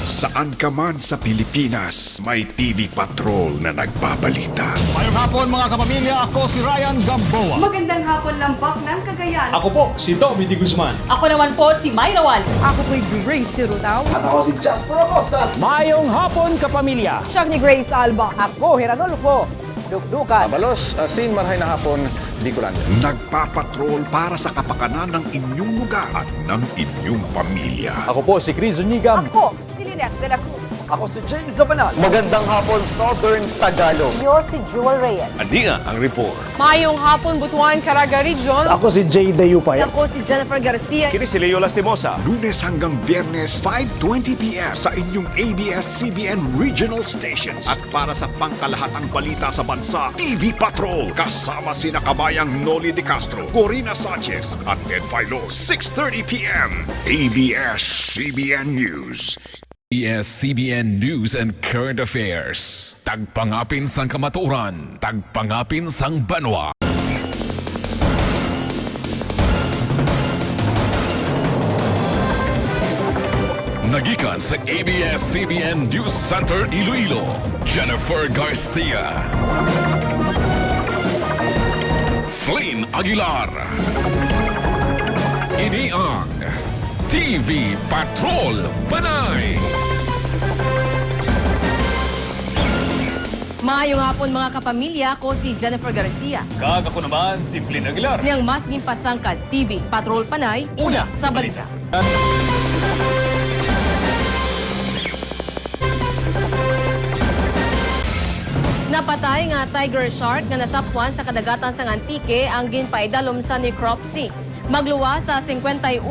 Saan ka man sa Pilipinas, may TV Patrol na nagbabalita. Mayong hapon mga kapamilya, ako si Ryan Gamboa. Magandang hapon lambak ng Cagayan. Ako po si Tommy D. Guzman. Ako naman po si Mayra Wallace. Ako po'y Grace Rutao. At ako si Jasper Acosta. Mayong hapon kapamilya. Siya ni Grace Alba. Ako, Hiranulfo. Dukdukan. Abalos, Sin Marhay na hapon, Bicolan. Nagpapatrol para sa kapakanan ng inyong lugar at ng inyong pamilya. Ako po si Chris Unigam. Ako, si Lynette de la Cruz. Ako si James Zabanal. Magandang hapon, Southern Tagalog. Yo si Jewel Reyes. Aninga ang report. Mayong hapon, Butuan, Caraga Region. Ako si Jay Dayupay. Ako si Jennifer Garcia. Kini si Leo Lastimosa. Lunes hanggang Biyernes, 5:20 p.m. sa inyong ABS-CBN regional stations. At para sa pangkalahatang balita sa bansa, TV Patrol. Kasama sina kabayang Noli De Castro, Corina Sanchez at Ed Filo. 6:30 p.m. ABS-CBN News. ABS-CBN News and Current Affairs. Tagpangapin sang kamaturan, tagpangapin sang banwa. Nagikan sa ABS-CBN News Center Iloilo, Jennifer Garcia, Flynn Aguilar. Ini ang TV Patrol Panay. Mayong hapon mga kapamilya, ako si Jennifer Garcia. Kag ako naman si Flynn Aguilar. Niyang mas gimpasangkad TV Patrol Panay, una sa balita. Napatay nga tiger shark nga nasapwan sa kadagatan sang Antique ang ginpaidalom sa necropsy. Magluwa sa 51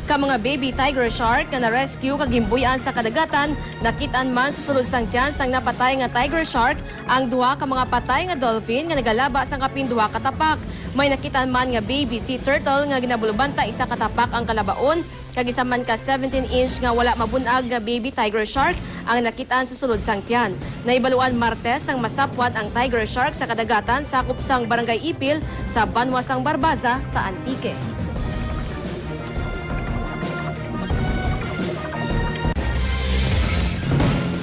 ka mga baby tiger shark nga na-rescue kagimbuyan sa kadagatan, nakitaan man sa sulod sang tiyan sang napatay nga tiger shark ang duha ka mga patay nga dolphin nga nagalaba sa kapin duha ka tapak. May nakitaan man nga baby sea turtle nga ginabulubanta isa ka tapak ang kalabaon, kagisaman ka 17-inch nga wala mabunag nga baby tiger shark ang nakitaan sa sulod sang tiyan. Naibaluan Martes ang masapwat ang tiger shark sa kadagatan sakop sang Barangay Ipil sa Banwasang Barbaza sa Antique.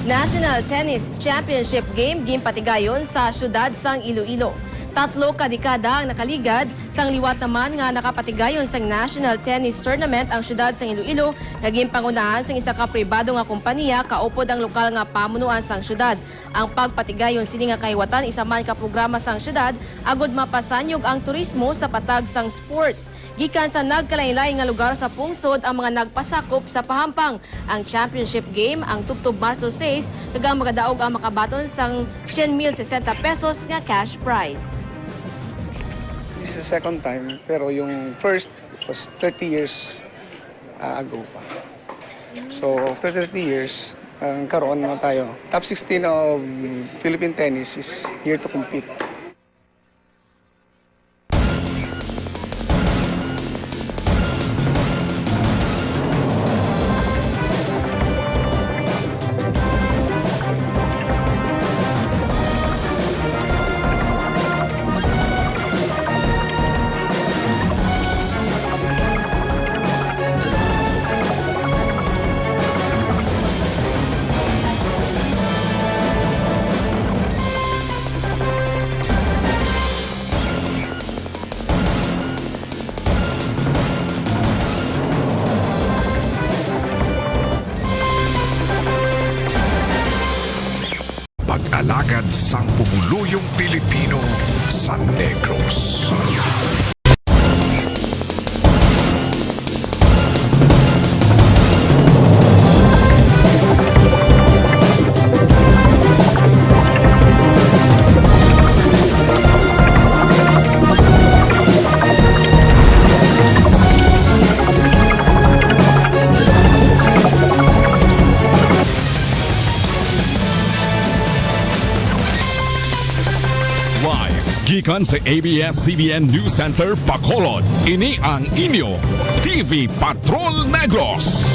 National Tennis Championship Game ginpatigayon sa syudad sang Iloilo. 3 kadekada ang nakaligad, sang liwat naman nga nakapatigayon sang National Tennis Tournament ang syudad sang Iloilo, naging pangunahan sang isa ka pribado nga kompanya kaupod ang lokal nga pamunuan sang syudad. Ang pagpatigayon sini nga kahiwatan isa man ka programa sang syudad agud mapasanyog ang turismo sa patag sang sports. Gikan sa nagkalain-lain nga lugar sa pungsod ang mga nagpasakop sa pahampang. Ang championship game ang tubtob Marso 6 kagang magadaog ang makabaton sang 100,060 pesos nga cash prize. This is the second time, pero yung first was 30 years ago pa. So, after 30 years, karoon naman tayo. Top 16 of Philippine tennis is here to compete. Pag-alagad sang pumuluyong Pilipino sa Negros. Gikan sa ABS-CBN News Center Bacolod, ini ang inyo TV Patrol Negros.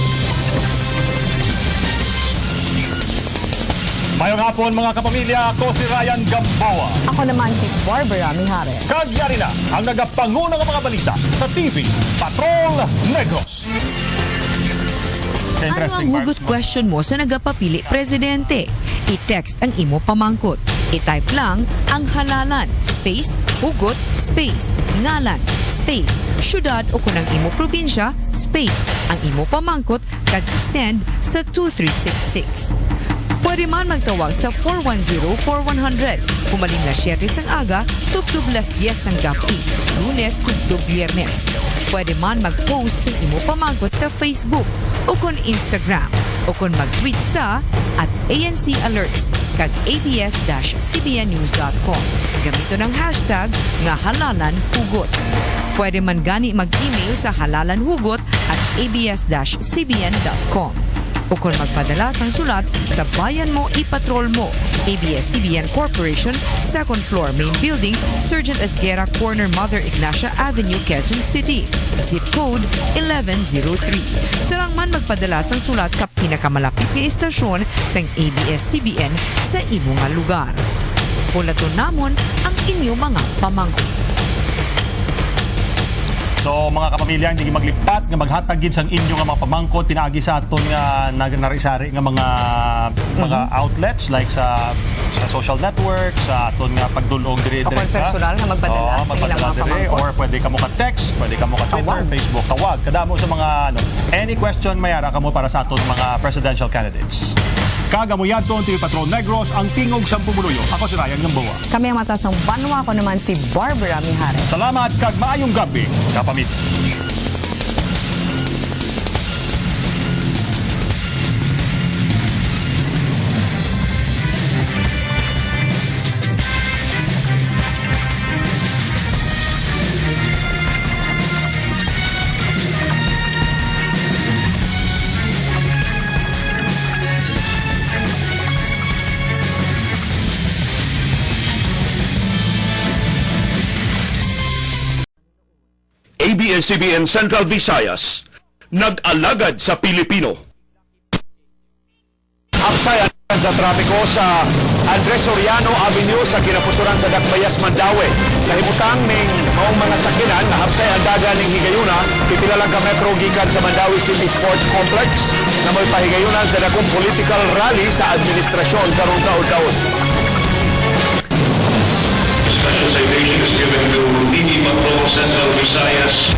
Mayong hapon mga kapamilya, ako si Ryan Gamboa. Ako naman si Barbara Mijares. Kagyari na ang nagapangunang mga balita sa TV Patrol Negros. Okay, Ano ang interesting, hugot Mark. question mo sa nagapapili presidente? I-text ang imo pamangkot. I-type lang ang halalan, space, hugot, space, ngalan, space, syudad o kunang imo probinsya, space, ang imo pamangkot, kag send sa 2366. Pwede man magtawag sa 410-4100. Pumaling na 7 sang aga, tubtub las 10 sang gabi. Lunes, tubtub biyernes. Pwede man mag-post sa imo pamangkot sa Facebook o kon Instagram o kon mag-tweet sa @ANC Alerts kag abs-cbnnews.com. Gamito ng hashtag nga halalan hugot. Pwede man gani mag-email sa halalanhugot@abs-cbn.com. O kung magpadala sang sulat sa Bayan Mo Ipatrol Mo, ABS-CBN Corporation, 2nd floor, main building, Sergeant Esguerra Corner, Mother Ignacia Avenue, Quezon City. Zip code 1103. Sarang man magpadala sang sulat sa pinakamalapit nga istasyon sang ABS-CBN sa imo nga lugar. Pulaton namon ang inyo mga pamangkot. So mga kapamilya, hindi maglipat nga maghatag gid sang inyo nga mga pamangkot pinaagi sa aton nga narisari nga mga outlets like sa social network, sa aton nga pagdulog dire O kung personal nga magpadala sa ilang mga pamangkot. or pwede ka mo ka text, pwede ka mo ka Twitter, Tawag. Facebook, tawag kadamo sa mga any question mayara kamo para sa aton mga presidential candidates. Kagamuyaton TV Patrol Negros ang tingog sa pumuluyo. Ako si Ryan Gamboa. Kami ang matasang banwa ko naman si Barbara Mijares. Salamat kag maayong gabi, kapamilya. ABS-CBN Central Visayas, nag-alagad sa Pilipino. Aksayan sa trapiko sa Andres Soriano Avenue sa kinapusuran sa Dakbayas, Mandaue. Kahimutang ning maong mga sakinan na hapsay ang daga ning higayuna, pipila lang ka metro gikan sa Mandaue City Sports Complex na may pahigayunan sa dakong political rally sa administrasyon karong taon-taon. Special citation is given to TV Patrol Central Visayas.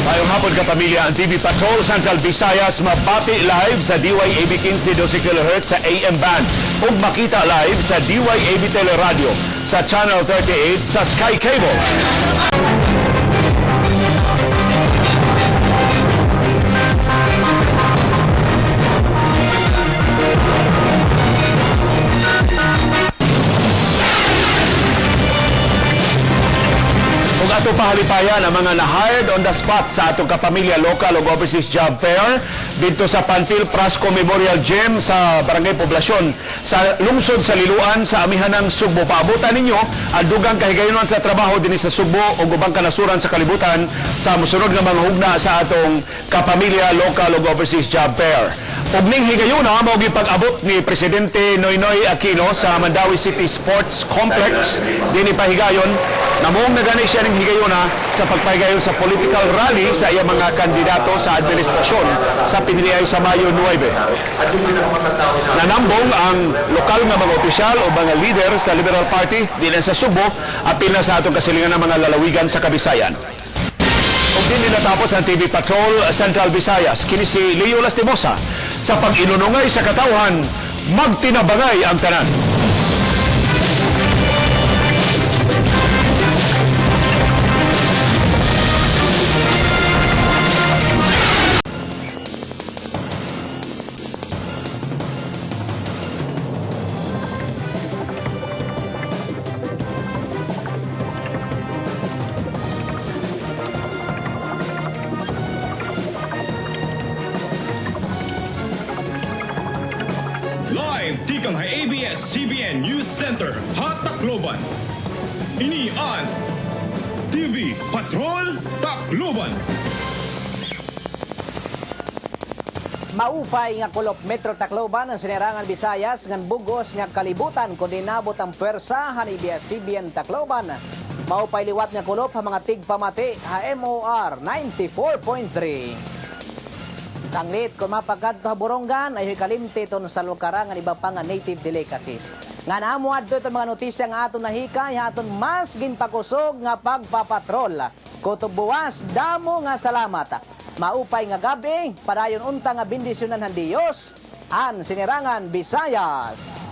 Mayong hapon kapamilya, ang TV Patrol Central Visayas mabati live sa DYAB 15 12 kHz sa AM band ug makita live sa DYAB Teleradio sa Channel 38 sa Sky Cable. Kung ato pahalipayan ang mga na-hired on the spot sa atong kapamilya local o overseas job fair dito sa Panfil Prasco Memorial Gym sa Barangay Poblasyon sa lungsod sa Liloan sa amihanang Sugbo. Paabutan ninyo ang dugang kahigayunan sa trabaho din sa Sugbo o ubang kanasuran sa kalibutan sa musunod nga mga hugna sa atong kapamilya local o overseas job fair. Ug ning higayuna mao gipag-abot ni Presidente Noynoy Aquino sa Mandaue City Sports Complex dinhi pahigayon namong nagani siya ning higayuna sa pagpahigayon sa political rally sa iyang mga kandidato sa administrasyon sa pinilihay sa Mayo 9. Nanambong ang lokal nga mga opisyal o mga leader sa Liberal Party dinhi sa Subo apil na sa atong kasilingan ng mga lalawigan sa Kabisayan. Ug din natapos ang TV Patrol Central Visayas kini si Leo Lastimosa sa pag-inunungay sa katawhan magtinabangay ang tanan. ABS-CBN News Center, Tacloban. Ini ang TV Patrol Tacloban. Maupay nga kulop Metro Tacloban ang sinerangan Visayas ngan bugos nga kalibutan kundi nabot ang pwersahan ABS-CBN Tacloban. Maupay liwat nga kulop ang mga tigpamati HMOR 94.3. Tanglit kung mapagad to Borongan ay kalimti ton sa lukaran nga iba pa nga native delicacies. Nga naamuad to itong mga notisya nga aton nahika aton mas ginpakusog nga pagpapatrol. Kutob buwas damo nga salamat. Maupay nga gabi, padayon unta nga bendisyonan ng Diyos, an sinerangan Visayas.